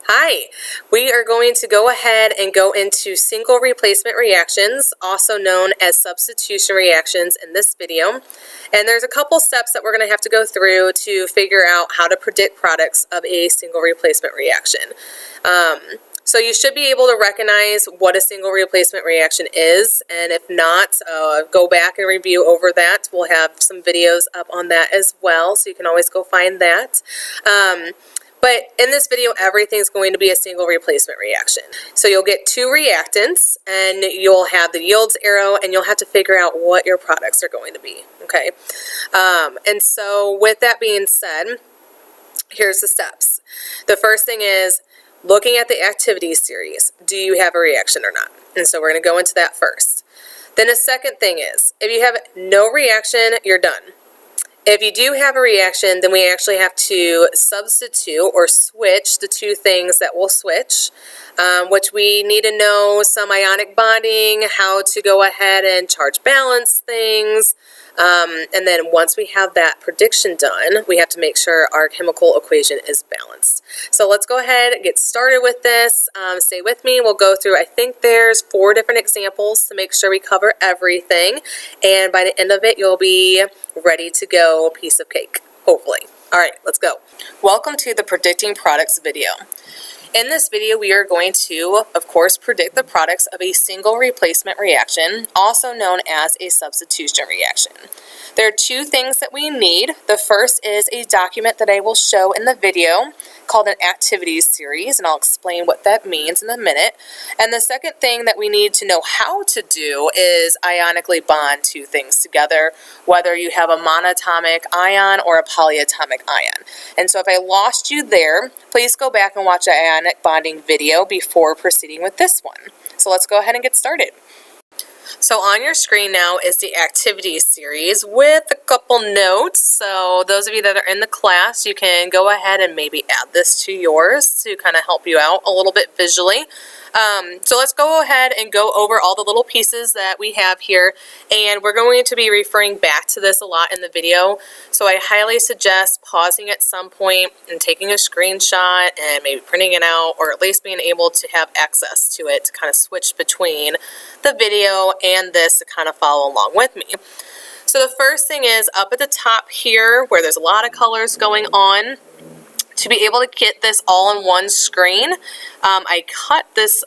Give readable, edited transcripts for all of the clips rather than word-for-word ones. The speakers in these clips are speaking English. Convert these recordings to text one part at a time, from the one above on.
Hi, we are going to go ahead and go into single replacement reactions, also known as substitution reactions in this video. And there's a couple steps that we're going to have to go through to figure out how to predict products of a single replacement reaction. So you should be able to recognize what a single replacement reaction is, and if not, go back and review over that. We'll have some videos up on that as well, so you can always go find that. But in this video, everything's going to be a single replacement reaction. So you'll get two reactants, and you'll have the yields arrow, and you'll have to figure out what your products are going to be, okay? And so with that being said, here's the steps. The first thing is looking at the activity series. Do you have a reaction or not? And so we're going to go into that first. Then the second thing is, if you have no reaction, you're done. If you do have a reaction, then we actually have to substitute or switch the two things that we'll switch, which we need to know some ionic bonding, how to go ahead and charge balance things, and then once we have that prediction done, we have to make sure our chemical equation is balanced. So let's go ahead and get started with this. Stay with me. We'll go through, I think there's 4 different examples to make sure we cover everything, and by the end of it, you'll be ready to go, piece of cake, hopefully. All right, let's go. Welcome to the Predicting Products video. In this video, we are going to, of course, predict the products of a single replacement reaction, also known as a substitution reaction. There are 2 things that we need. The first is a document that I will show in the video called an activities series, and I'll explain what that means in a minute. And the second thing that we need to know how to do is ionically bond 2 things together, whether you have a monatomic ion or a polyatomic ion. And so if I lost you there, please go back and watch the ionic bonding video before proceeding with this one. So let's go ahead and get started. So on your screen now is the activities series with a couple notes. So those of you that are in the class, you can go ahead and maybe add this to yours to kind of help you out a little bit visually. So let's go ahead and go over all the little pieces that we have here, and we're going to be referring back to this a lot in the video. So I highly suggest pausing at some point and taking a screenshot and maybe printing it out, or at least being able to have access to it to kind of switch between the video and this to kind of follow along with me. So the first thing is up at the top here where there's a lot of colors going on. To be able to get this all on one screen, I cut this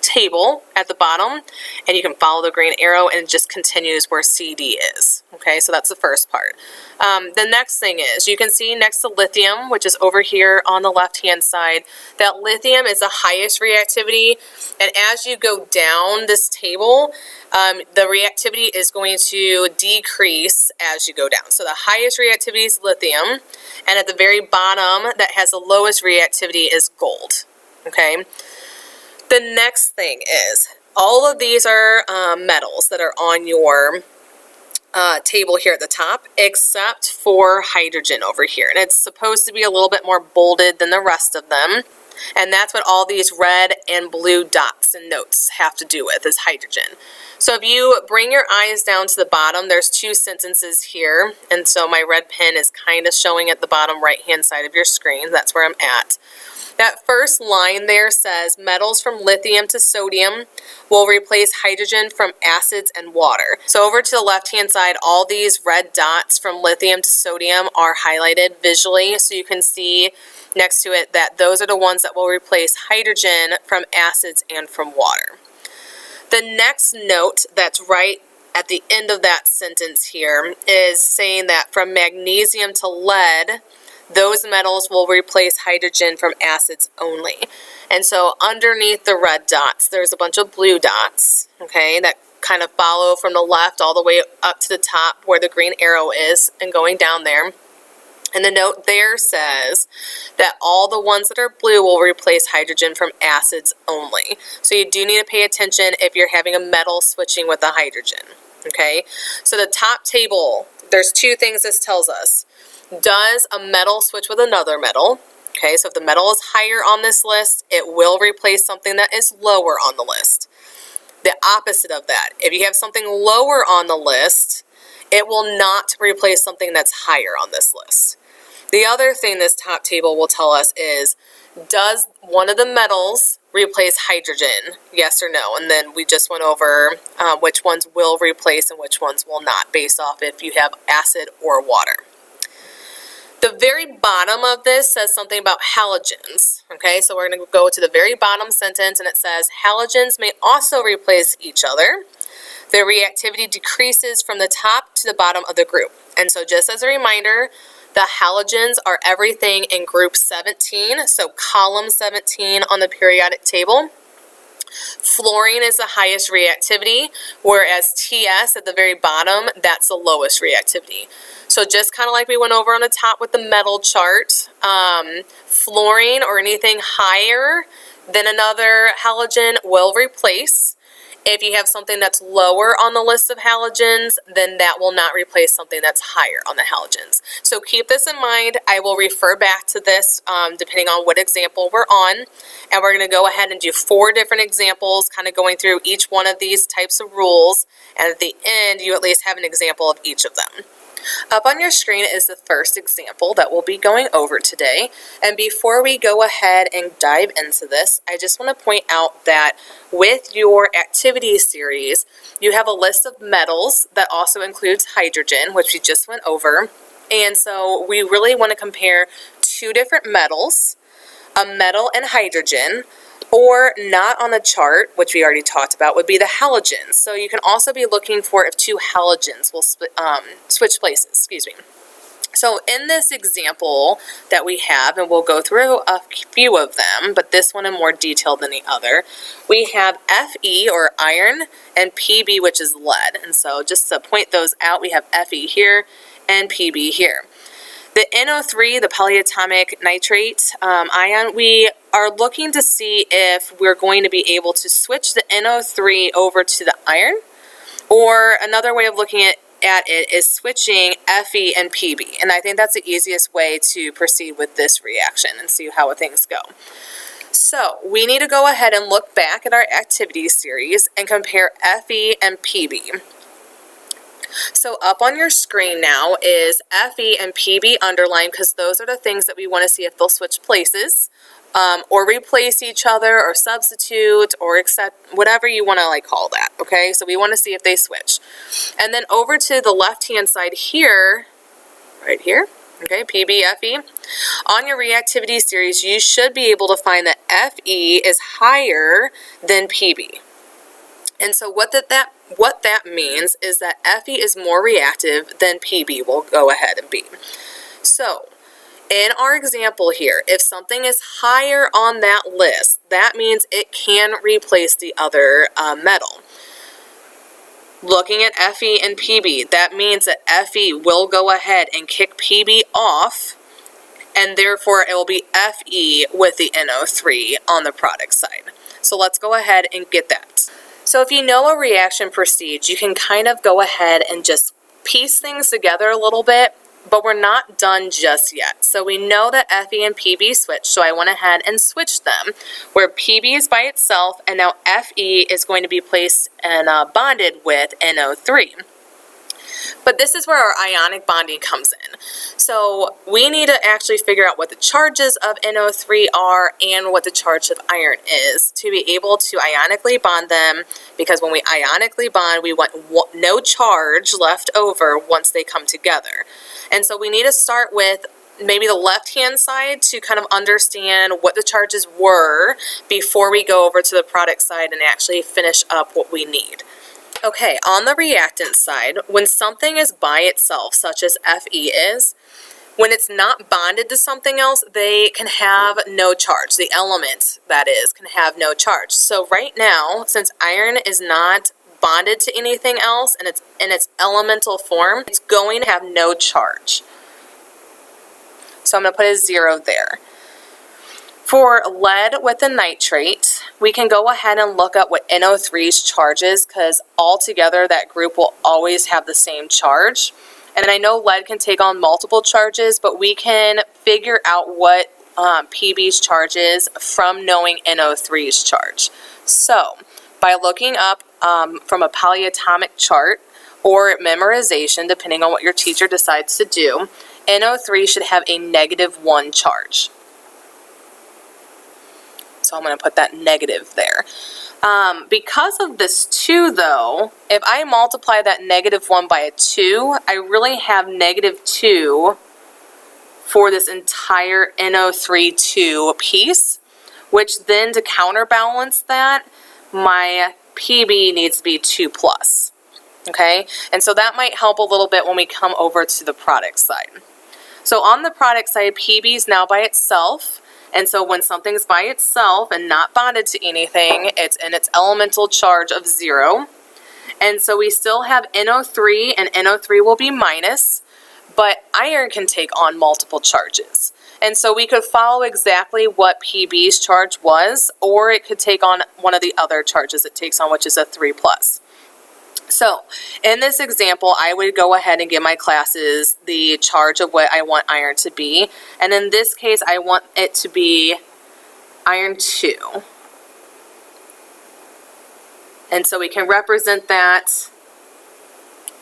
table at the bottom, and you can follow the green arrow and it just continues where CD is. Okay, so that's the first part. The next thing is, you can see next to lithium, which is over here on the left-hand side, that lithium is the highest reactivity, and as you go down this table, the reactivity is going to decrease as you go down. So the highest reactivity is lithium, and at the very bottom that has the lowest reactivity is gold. Okay. The next thing is, all of these are metals that are on your table here at the top, except for hydrogen over here. And it's supposed to be a little bit more bolded than the rest of them. And that's what all these red and blue dots and notes have to do with, is hydrogen. So if you bring your eyes down to the bottom, there's 2 sentences here. And so my red pen is kind of showing at the bottom right-hand side of your screen. That's where I'm at. That first line there says metals from lithium to sodium will replace hydrogen from acids and water. So over to the left-hand side, all these red dots from lithium to sodium are highlighted visually, so you can see next to it that those are the ones that will replace hydrogen from acids and from water. The next note that's right at the end of that sentence here is saying that from magnesium to lead, those metals will replace hydrogen from acids only. And so underneath the red dots, there's a bunch of blue dots, okay, that kind of follow from the left all the way up to the top where the green arrow is and going down there. And the note there says that all the ones that are blue will replace hydrogen from acids only. So you do need to pay attention if you're having a metal switching with a hydrogen, okay? So the top table, there's 2 things this tells us. Does a metal switch with another metal? Okay, so if the metal is higher on this list, it will replace something that is lower on the list. The opposite of that, if you have something lower on the list, it will not replace something that's higher on this list. The other thing this top table will tell us is, Does one of the metals replace hydrogen? Yes or no? And then we just went over which ones will replace and which ones will not, based off if you have acid or water. The very bottom of this says something about halogens. Okay, so we're going to go to the very bottom sentence, and it says halogens may also replace each other. Their reactivity decreases from the top to the bottom of the group. And so just as a reminder, the halogens are everything in group 17, so column 17 on the periodic table. Fluorine is the highest reactivity, whereas TS at the very bottom, that's the lowest reactivity. So just kind of like we went over on the top with the metal chart, fluorine or anything higher than another halogen will replace. If you have something that's lower on the list of halogens, then that will not replace something that's higher on the halogens. So keep this in mind. I will refer back to this depending on what example we're on. And we're going to go ahead and do 4 different examples, kind of going through each one of these types of rules. And at the end, you at least have an example of each of them. Up on your screen is the first example that we'll be going over today. And before we go ahead and dive into this, I just want to point out that with your activity series, you have a list of metals that also includes hydrogen, which we just went over. And so we really want to compare 2 different metals, a metal and hydrogen, or not on the chart, which we already talked about, would be the halogens. So you can also be looking for if 2 halogens will switch places, So in this example that we have, and we'll go through a few of them, but this one in more detail than the other, we have Fe, or iron, and Pb, which is lead. And so just to point those out, we have Fe here and Pb here. The NO3, the polyatomic nitrate ion, we are looking to see if we're going to be able to switch the NO3 over to the iron, or another way of looking at it is switching Fe and Pb. And I think that's the easiest way to proceed with this reaction and see how things go. So we need to go ahead and look back at our activity series and compare Fe and Pb. So up on your screen now is Fe and Pb underlined, because those are the things that we want to see if they'll switch places, or replace each other, or substitute, or accept, whatever you want to call that, okay? So we want to see if they switch. And then over to the left-hand side here, right here, okay, Pb, Fe. On your reactivity series, you should be able to find that Fe is higher than Pb. And so what that means is that Fe is more reactive than Pb will go ahead and be. So in our example here, if something is higher on that list, that means it can replace the other metal. Looking at Fe and Pb, that means that Fe will go ahead and kick Pb off, and therefore it will be Fe with the NO3 on the product side. So let's go ahead and get that. So if you know a reaction proceeds, you can kind of go ahead and just piece things together a little bit, but we're not done just yet. So we know that Fe and Pb switch, so I went ahead and switched them, where Pb is by itself, and now Fe is going to be placed and bonded with NO3. But this is where our ionic bonding comes in. So we need to actually figure out what the charges of NO3 are and what the charge of iron is to be able to ionically bond them, because when we ionically bond, we want no charge left over once they come together. And so we need to start with maybe the left-hand side to kind of understand what the charges were before we go over to the product side and actually finish up what we need. Okay, on the reactant side, when something is by itself, such as Fe is, when it's not bonded to something else, they can have no charge. The element, that is, can have no charge. So right now, since iron is not bonded to anything else and it's in its elemental form, it's going to have no charge. So I'm going to put a 0 there. For lead with the nitrate, we can go ahead and look up what NO3's charge is, because altogether that group will always have the same charge. And I know lead can take on multiple charges, but we can figure out what Pb's charge is from knowing NO3's charge. So by looking up from a polyatomic chart or memorization, depending on what your teacher decides to do, NO3 should have a -1 charge. So I'm going to put that negative there. Because of this 2, though, if I multiply that -1 by a 2, I really have -2 for this entire NO3 piece, which then to counterbalance that, my PB needs to be 2+. Okay, and so that might help a little bit when we come over to the product side. So on the product side, PB is now by itself. And so when something's by itself and not bonded to anything, it's in its elemental charge of 0. And so we still have NO3, and NO3 will be minus, but iron can take on multiple charges. And so we could follow exactly what PB's charge was, or it could take on one of the other charges it takes on, which is a 3+. So in this example, I would go ahead and give my classes the charge of what I want iron to be. And in this case, I want it to be iron 2. And so we can represent that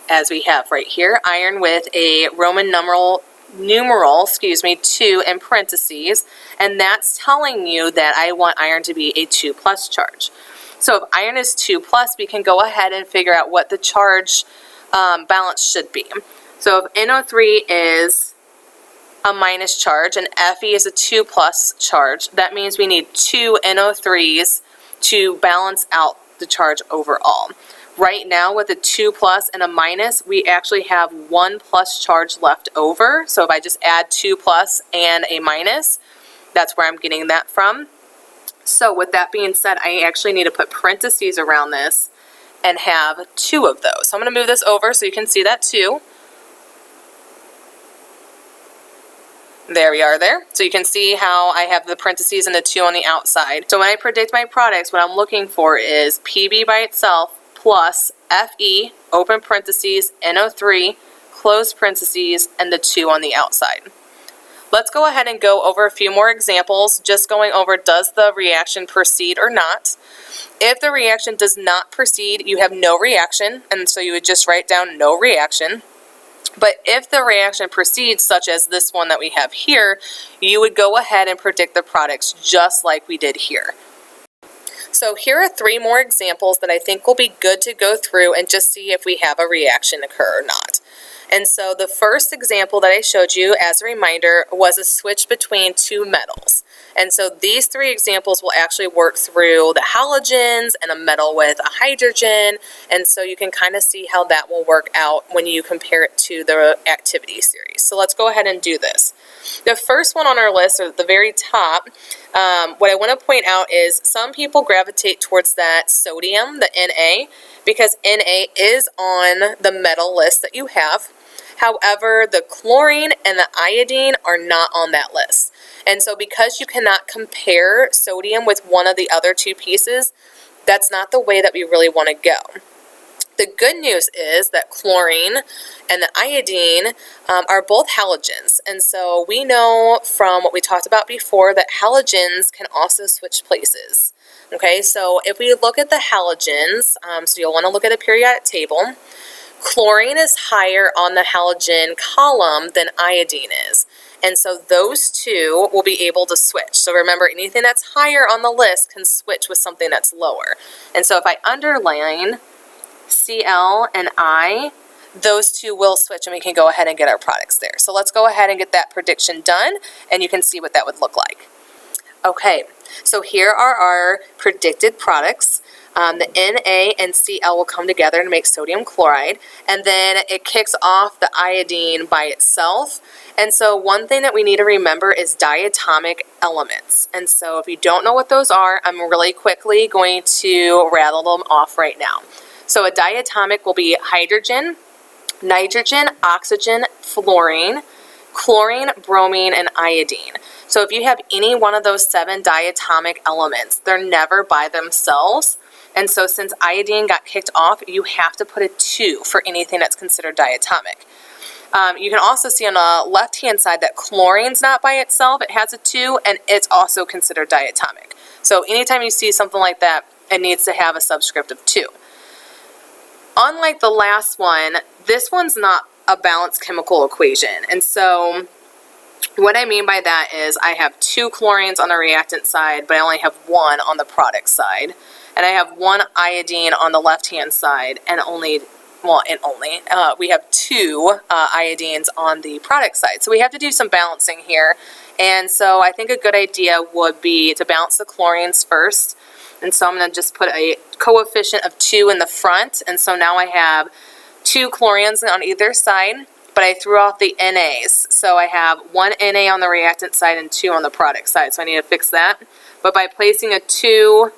as we have right here, iron with a Roman numeral 2 in parentheses. And that's telling you that I want iron to be a 2+ charge. So if iron is 2+, we can go ahead and figure out what the charge balance should be. So if NO3 is a minus charge and Fe is a 2+ charge, that means we need 2 NO3s to balance out the charge overall. Right now with a 2+ and a minus, we actually have 1+ charge left over. So if I just add 2+ and a minus, that's where I'm getting that from. So with that being said, I actually need to put parentheses around this and have 2 of those. So I'm going to move this over so you can see that 2. There we are there. So you can see how I have the parentheses and the 2 on the outside. So when I predict my products, what I'm looking for is PB by itself plus Fe, open parentheses, NO3, close parentheses, and the 2 on the outside. Let's go ahead and go over a few more examples, just going over does the reaction proceed or not. If the reaction does not proceed, you have no reaction, and so you would just write down no reaction. But if the reaction proceeds, such as this one that we have here, you would go ahead and predict the products just like we did here. So here are 3 more examples that I think will be good to go through and just see if we have a reaction occur or not. And so the first example that I showed you as a reminder was a switch between 2 metals. And so these 3 examples will actually work through the halogens and a metal with a hydrogen. And so you can kind of see how that will work out when you compare it to the activity series. So let's go ahead and do this. The first one on our list, or at the very top, what I want to point out is some people gravitate towards that sodium, the Na, because Na is on the metal list that you have. However, the chlorine and the iodine are not on that list. And so because you cannot compare sodium with one of the other 2 pieces, that's not the way that we really want to go. The good news is that chlorine and the iodine are both halogens. And so we know from what we talked about before that halogens can also switch places. Okay, so if we look at the halogens, so you'll want to look at a periodic table. Chlorine is higher on the halogen column than iodine is. And so those 2 will be able to switch. So remember, anything that's higher on the list can switch with something that's lower. And so if I underline Cl and I, those 2 will switch and we can go ahead and get our products there. So let's go ahead and get that prediction done and you can see what that would look like. Okay, so here are our predicted products. The Na and Cl will come together to make sodium chloride, and then it kicks off the iodine by itself. And so one thing that we need to remember is diatomic elements. And so if you don't know what those are, I'm really quickly going to rattle them off right now. So a diatomic will be hydrogen, nitrogen, oxygen, fluorine, chlorine, bromine, and iodine. So if you have any one of those 7 diatomic elements, they're never by themselves. And so since iodine got kicked off, you have to put a 2 for anything that's considered diatomic. You can also see on the left-hand side that chlorine's not by itself. It has a 2, and it's also considered diatomic. So anytime you see something like that, it needs to have a subscript of 2. Unlike the last one, this one's not a balanced chemical equation. And so What I mean by that is I have 2 chlorines on the reactant side, but I only have 1 on the product side. And I have 1 iodine on the left-hand side, and we have 2 iodines on the product side. So we have to do some balancing here. And so I think a good idea would be to balance the chlorines first. And so I'm going to just put a coefficient of 2 in the front. And so now I have 2 chlorines on either side, but I threw off the NAs. So I have 1 NA on the reactant side and 2 on the product side. So I need to fix that. But by placing a 2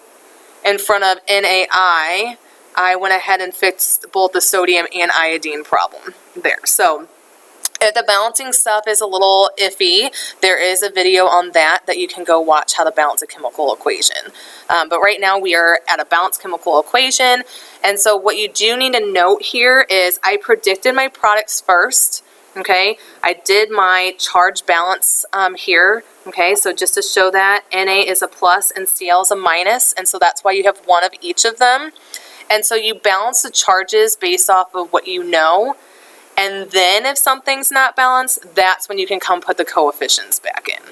in front of NaI, I went ahead and fixed both the sodium and iodine problem there. So if the balancing stuff is a little iffy, there is a video on that you can go watch, how to balance a chemical equation. But right now we are at a balanced chemical equation. And so what you do need to note here is I predicted my products first. Okay, I did my charge balance here. Okay, so just to show that, Na is a plus and Cl is a minus, and so that's why you have 1 of each of them. And so you balance the charges based off of what you know, and then if something's not balanced, that's when you can come put the coefficients back in.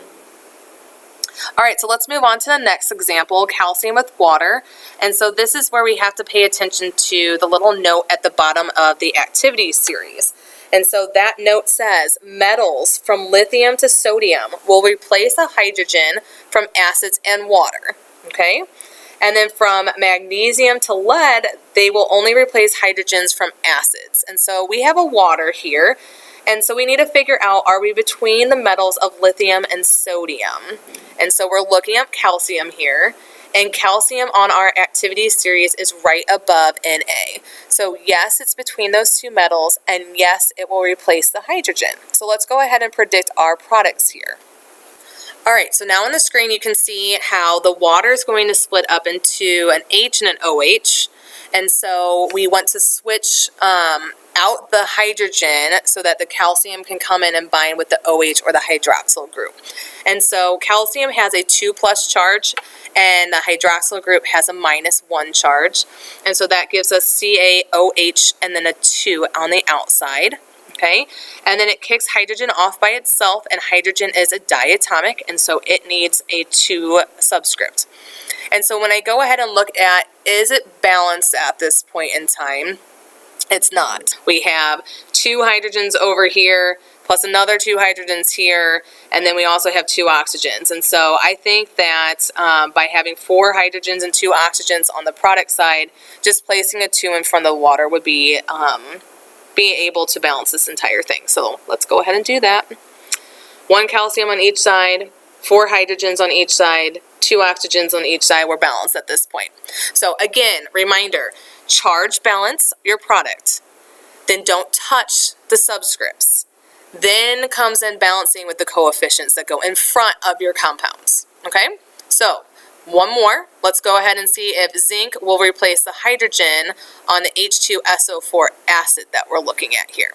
All right, so let's move on to the next example, calcium with water. And so this is where we have to pay attention to the little note at the bottom of the activity series. And so that note says, metals from lithium to sodium will replace a hydrogen from acids and water, okay? And then from magnesium to lead, they will only replace hydrogens from acids. And so we have a water here, and so we need to figure out, are we between the metals of lithium and sodium? And so we're looking at calcium here. And calcium on our activity series is right above Na. So yes, it's between those 2 metals, and yes, it will replace the hydrogen. So let's go ahead and predict our products here. All right, so now on the screen you can see how the water is going to split up into an H and an OH. And so we want to switch out the hydrogen so that the calcium can come in and bind with the OH or the hydroxyl group. And so calcium has a 2+ charge, and the hydroxyl group has a -1 charge. And so that gives us CaOH and then a 2 on the outside. Okay, and then it kicks hydrogen off by itself, and hydrogen is a diatomic, and so it needs a 2 subscript. And so when I go ahead and look at, is it balanced at this point in time? It's not. We have 2 hydrogens over here, plus another 2 hydrogens here, and then we also have 2 oxygens. And so I think that by having 4 hydrogens and 2 oxygens on the product side, just placing a 2 in front of the water would be being able to balance this entire thing. So let's go ahead and do that. 1 calcium on each side, 4 hydrogens on each side, 2 oxygens on each side. We're balanced at this point. So again, reminder, charge balance your product. Then don't touch the subscripts. Then comes in balancing with the coefficients that go in front of your compounds. Okay? So one more. Let's go ahead and see if zinc will replace the hydrogen on the H2SO4 acid that we're looking at here.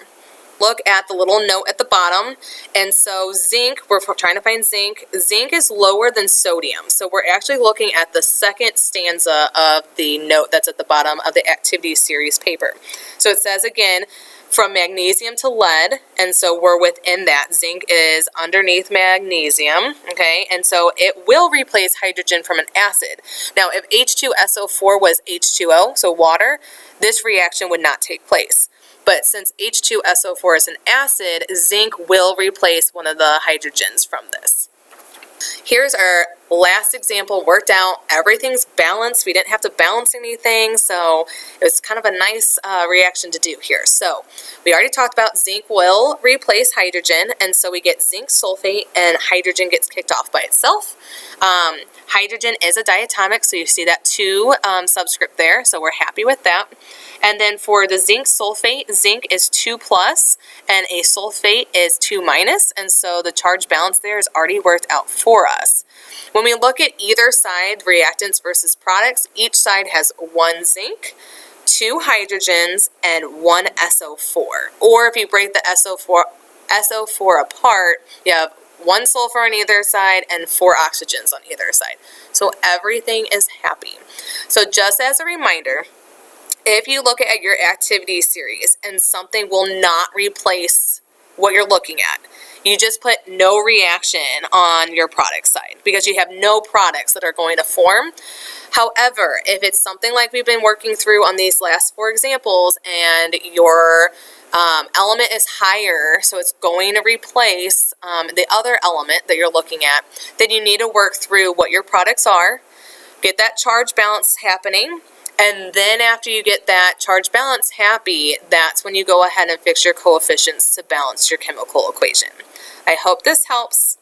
Look at the little note at the bottom. And so zinc, we're trying to find zinc. Zinc is lower than sodium. So we're actually looking at the second stanza of the note that's at the bottom of the activity series paper. So it says again, from magnesium to lead, and so we're within that. Zinc is underneath magnesium, okay, and so it will replace hydrogen from an acid. Now, if H2SO4 was H2O, so water, this reaction would not take place. But since H2SO4 is an acid, zinc will replace one of the hydrogens from this. Here's our last example worked out. Everything's balanced. We didn't have to balance anything, so it was kind of a nice reaction to do here. So we already talked about zinc will replace hydrogen, and so we get zinc sulfate and hydrogen gets kicked off by itself. Hydrogen is a diatomic, so you see that 2 subscript there, so we're happy with that. And then for the zinc sulfate, zinc is 2+ and a sulfate is 2-, and so the charge balance there is already worked out for us. When we look at either side, reactants versus products, each side has 1 zinc, 2 hydrogens, and 1 SO4. Or if you break the SO4 apart, you have 1 sulfur on either side and 4 oxygens on either side. So everything is happy. So just as a reminder, if you look at your activity series and something will not replace what you're looking at, you just put no reaction on your product side because you have no products that are going to form. However, if it's something like we've been working through on these last 4 examples and your element is higher, so it's going to replace the other element that you're looking at, then you need to work through what your products are, get that charge balance happening, and then after you get that charge balance happy, that's when you go ahead and fix your coefficients to balance your chemical equation. I hope this helps.